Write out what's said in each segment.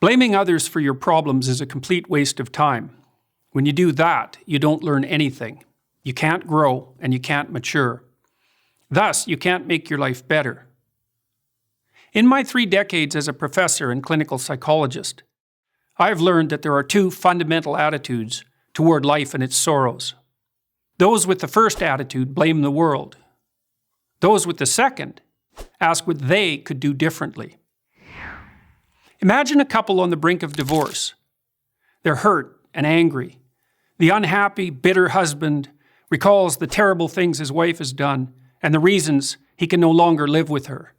Blaming others for your problems is a complete waste of time. When you do that, you don't learn anything. You can't grow and you can't mature. Thus, you can't make your life better. In my 3 decades as a professor and clinical psychologist, I've learned that there are 2 fundamental attitudes toward life and its sorrows. Those with the first attitude blame the world. Those with the second ask what they could do differently. Imagine a couple on the brink of divorce. They're hurt and angry. The unhappy, bitter husband recalls the terrible things his wife has done and the reasons he can no longer live with her.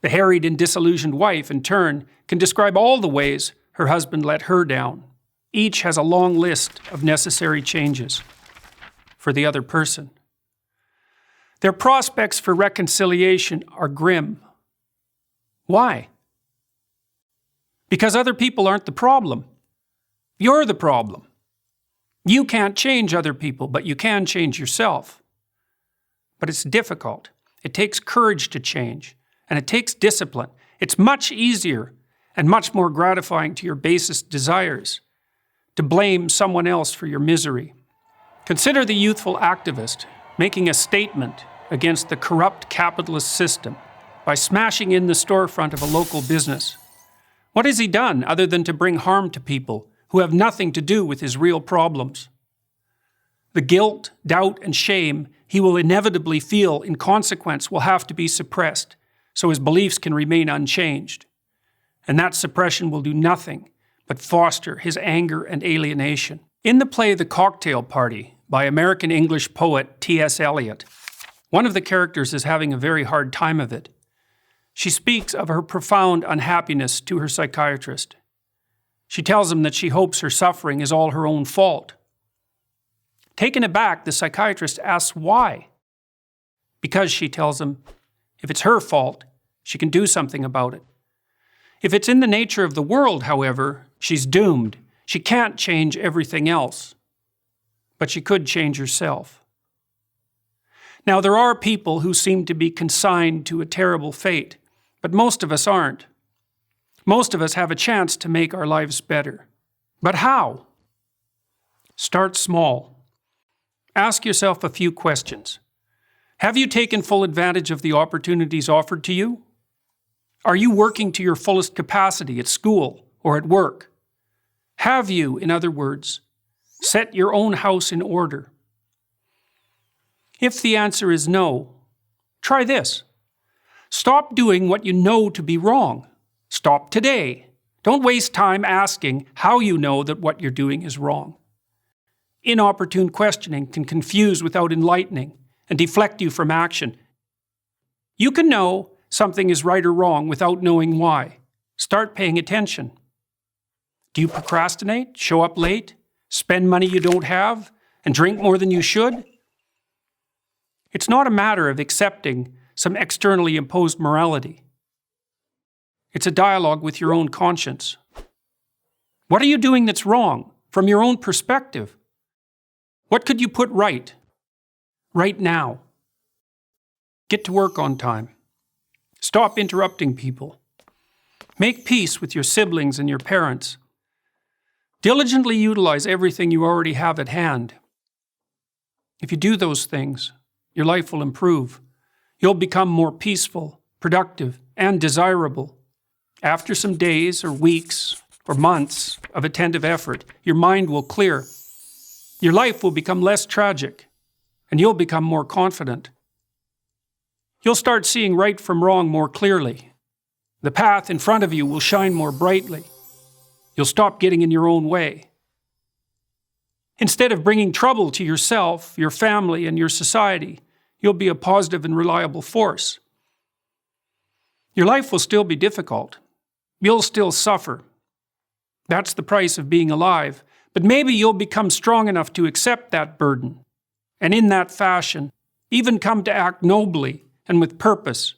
The harried and disillusioned wife, in turn, can describe all the ways her husband let her down. Each has a long list of necessary changes for the other person. Their prospects for reconciliation are grim. Why? Because other people aren't the problem. You're the problem. You can't change other people, but you can change yourself. But it's difficult. It takes courage to change, and it takes discipline. It's much easier and much more gratifying to your basest desires to blame someone else for your misery. Consider the youthful activist making a statement against the corrupt capitalist system by smashing in the storefront of a local business. What has he done other than to bring harm to people who have nothing to do with his real problems? The guilt, doubt, and shame he will inevitably feel in consequence will have to be suppressed so his beliefs can remain unchanged. And that suppression will do nothing but foster his anger and alienation. In the play The Cocktail Party by American English poet T.S. Eliot, one of the characters is having a very hard time of it. She speaks of her profound unhappiness to her psychiatrist. She tells him that she hopes her suffering is all her own fault. Taken aback, the psychiatrist asks why. Because, she tells him, if it's her fault, she can do something about it. If it's in the nature of the world, however, she's doomed. She can't change everything else. But she could change herself. Now, there are people who seem to be consigned to a terrible fate, but most of us aren't. Most of us have a chance to make our lives better. But how? Start small. Ask yourself a few questions. Have you taken full advantage of the opportunities offered to you? Are you working to your fullest capacity at school or at work? Have you, in other words, set your own house in order? If the answer is no, try this. Stop doing what you know to be wrong. Stop today. Don't waste time asking how you know that what you're doing is wrong. Inopportune questioning can confuse without enlightening and deflect you from action. You can know something is right or wrong without knowing why. Start paying attention. Do you procrastinate, show up late, spend money you don't have, and drink more than you should? It's not a matter of accepting some externally imposed morality. It's a dialogue with your own conscience. What are you doing that's wrong from your own perspective? What could you put right now? Get to work on time. Stop interrupting people. Make peace with your siblings and your parents. Diligently utilize everything you already have at hand. If you do those things, your life will improve. You'll become more peaceful, productive, and desirable. After some days or weeks or months of attentive effort, your mind will clear. Your life will become less tragic, and you'll become more confident. You'll start seeing right from wrong more clearly. The path in front of you will shine more brightly. You'll stop getting in your own way. Instead of bringing trouble to yourself, your family, and your society, you'll be a positive and reliable force. Your life will still be difficult. You'll still suffer. That's the price of being alive. But maybe you'll become strong enough to accept that burden, and in that fashion, even come to act nobly and with purpose.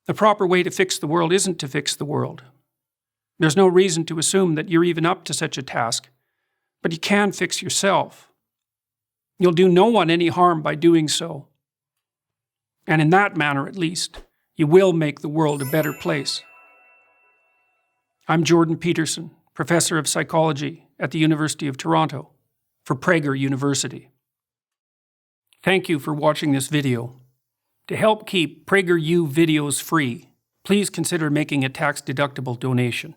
The proper way to fix the world isn't to fix the world. There's no reason to assume that you're even up to such a task, but you can fix yourself. You'll do no one any harm by doing so. And in that manner, at least, you will make the world a better place. I'm Jordan Peterson, Professor of Psychology at the University of Toronto for Prager University. Thank you for watching this video. To help keep PragerU videos free, please consider making a tax-deductible donation.